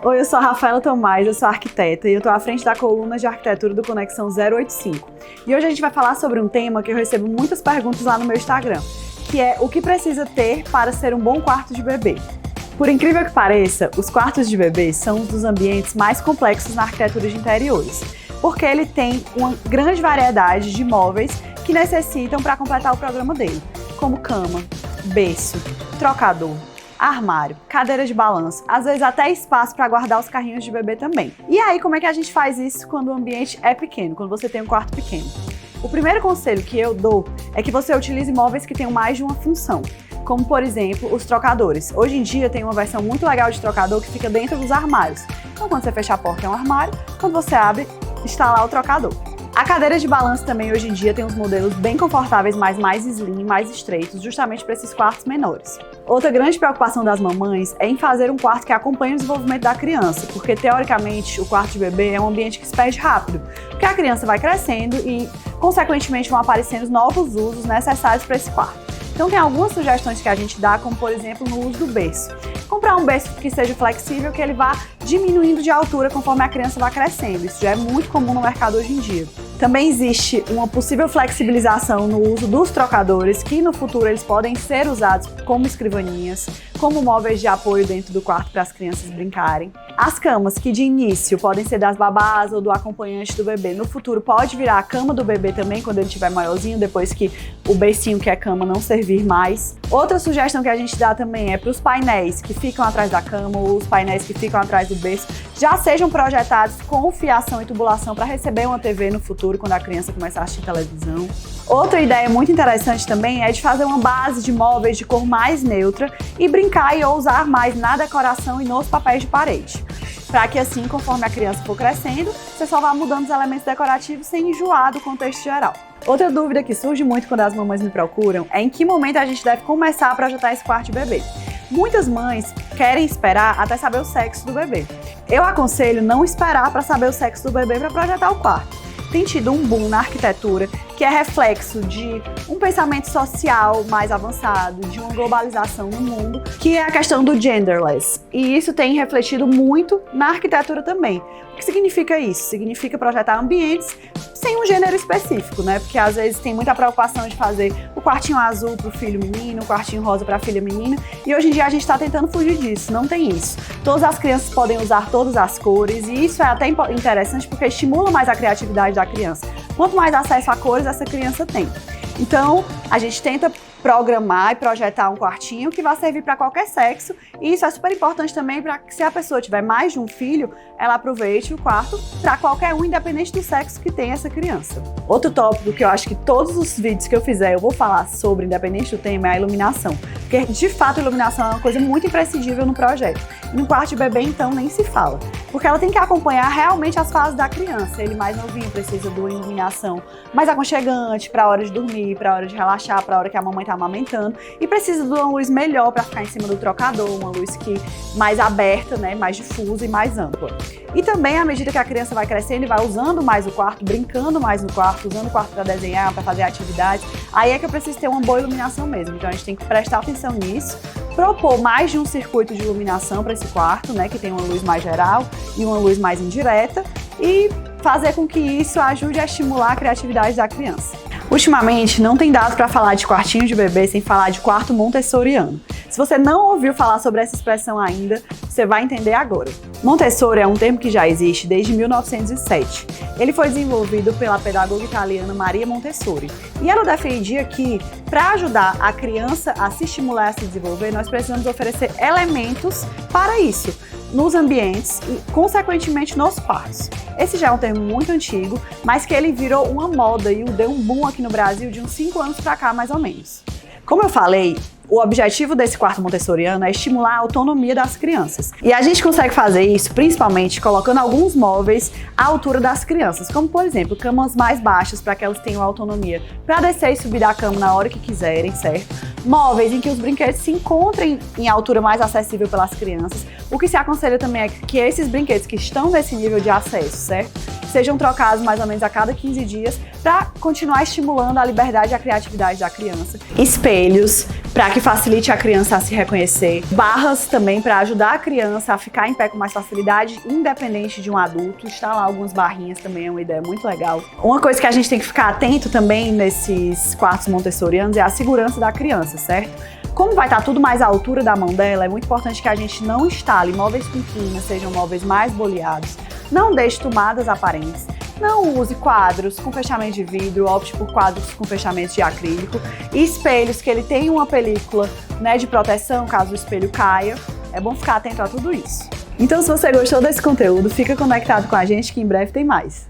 Oi, eu sou a Rafaela Tomás, eu sou arquiteta e eu tô à frente da coluna de arquitetura do Conexão 085. E hoje a gente vai falar sobre um tema que eu recebo muitas perguntas lá no meu Instagram, que é o que precisa ter para ser um bom quarto de bebê. Por incrível que pareça, os quartos de bebê são um dos ambientes mais complexos na arquitetura de interiores, porque ele tem uma grande variedade de móveis que necessitam para completar o programa dele, como cama, berço, trocador, armário, cadeira de balanço, às vezes até espaço para guardar os carrinhos de bebê também. E aí, como é que a gente faz isso quando o ambiente é pequeno, quando você tem um quarto pequeno? O primeiro conselho que eu dou é que você utilize móveis que tenham mais de uma função, como por exemplo os trocadores. Hoje em dia tem uma versão muito legal de trocador que fica dentro dos armários. Então quando você fecha a porta é um armário, quando você abre está lá o trocador. A cadeira de balanço também hoje em dia tem uns modelos bem confortáveis, mas mais slim, mais estreitos, justamente para esses quartos menores. Outra grande preocupação das mamães é em fazer um quarto que acompanhe o desenvolvimento da criança, porque teoricamente o quarto de bebê é um ambiente que se perde rápido, porque a criança vai crescendo e consequentemente vão aparecendo novos usos necessários para esse quarto. Então tem algumas sugestões que a gente dá, como por exemplo no uso do berço. Comprar um berço que seja flexível, que ele vá diminuindo de altura conforme a criança vai crescendo. Isso já é muito comum no mercado hoje em dia. Também existe uma possível flexibilização no uso dos trocadores, que no futuro eles podem ser usados como escrivaninhas, como móveis de apoio dentro do quarto para as crianças brincarem. As camas, que de início podem ser das babás ou do acompanhante do bebê, no futuro pode virar a cama do bebê também quando ele estiver maiorzinho, depois que o bercinho que é cama não servir mais. Outra sugestão que a gente dá também é para os painéis que ficam atrás da cama ou os painéis que ficam atrás do berço já sejam projetados com fiação e tubulação para receber uma TV no futuro quando a criança começar a assistir televisão. Outra ideia muito interessante também é de fazer uma base de móveis de cor mais neutra e brincar e usar mais na decoração e nos papéis de parede. Para que assim, conforme a criança for crescendo, você só vá mudando os elementos decorativos sem enjoar do contexto geral. Outra dúvida que surge muito quando as mamães me procuram é em que momento a gente deve começar a projetar esse quarto de bebê. Muitas mães querem esperar até saber o sexo do bebê. Eu aconselho não esperar para saber o sexo do bebê para projetar o quarto. Tem tido um boom na arquitetura que é reflexo de um pensamento social mais avançado, de uma globalização no mundo, que é a questão do genderless. E isso tem refletido muito na arquitetura também. O que significa isso? Significa projetar ambientes sem um gênero específico, né? Porque às vezes tem muita preocupação de fazer o quartinho azul para o filho menino, o quartinho rosa para a filha menina, e hoje em dia a gente está tentando fugir disso, não tem isso. Todas as crianças podem usar todas as cores, e isso é até interessante porque estimula mais a criatividade da criança. Quanto mais acesso a cores essa criança tem. Então, a gente tenta programar e projetar um quartinho que vai servir para qualquer sexo, e isso é super importante também para que se a pessoa tiver mais de um filho, ela aproveite o quarto para qualquer um, independente do sexo que tem essa criança. Outro tópico que eu acho que todos os vídeos que eu fizer eu vou falar sobre, independente do tema, é a iluminação, porque de fato a iluminação é uma coisa muito imprescindível no projeto. E no quarto de bebê então nem se fala, porque ela tem que acompanhar realmente as fases da criança. Ele mais novinho precisa de uma iluminação mais aconchegante para a hora de dormir, para a hora de relaxar, para a hora que a mamãe está amamentando, e precisa de uma luz melhor para ficar em cima do trocador, uma luz que mais aberta, né, mais difusa e mais ampla. E também, à medida que a criança vai crescendo e vai usando mais o quarto, brincando mais no quarto, usando o quarto para desenhar, para fazer atividades, aí é que eu preciso ter uma boa iluminação mesmo. Então a gente tem que prestar atenção nisso, propor mais de um circuito de iluminação para esse quarto, né, que tem uma luz mais geral e uma luz mais indireta, e fazer com que isso ajude a estimular a criatividade da criança. Ultimamente, não tem dado para falar de quartinho de bebê sem falar de quarto montessoriano. Se você não ouviu falar sobre essa expressão ainda, você vai entender agora. Montessori é um termo que já existe desde 1907. Ele foi desenvolvido pela pedagoga italiana Maria Montessori. E ela defendia que, para ajudar a criança a se estimular a se desenvolver, nós precisamos oferecer elementos para isso, nos ambientes e, consequentemente, nos quartos. Esse já é um termo muito antigo, mas que ele virou uma moda e deu um boom aqui no Brasil de uns 5 anos para cá, mais ou menos. Como eu falei, o objetivo desse quarto montessoriano é estimular a autonomia das crianças. E a gente consegue fazer isso principalmente colocando alguns móveis à altura das crianças, como por exemplo, camas mais baixas para que elas tenham autonomia para descer e subir da cama na hora que quiserem, certo? Móveis em que os brinquedos se encontrem em altura mais acessível pelas crianças. O que se aconselha também é que esses brinquedos que estão nesse nível de acesso, certo? sejam trocados mais ou menos a cada 15 dias para continuar estimulando a liberdade e a criatividade da criança. Espelhos, para que facilite a criança a se reconhecer. Barras também para ajudar a criança a ficar em pé com mais facilidade, independente de um adulto. Instalar algumas barrinhas também é uma ideia muito legal. Uma coisa que a gente tem que ficar atento também nesses quartos montessorianos é a segurança da criança, certo? Como vai estar tudo mais à altura da mão dela, é muito importante que a gente não instale móveis com quina, sejam móveis mais boleados. Não deixe tomadas aparentes. Não use quadros com fechamento de vidro, opte por quadros com fechamento de acrílico. E espelhos que ele tenha uma película, né, de proteção caso o espelho caia. É bom ficar atento a tudo isso. Então, se você gostou desse conteúdo, fica conectado com a gente que em breve tem mais.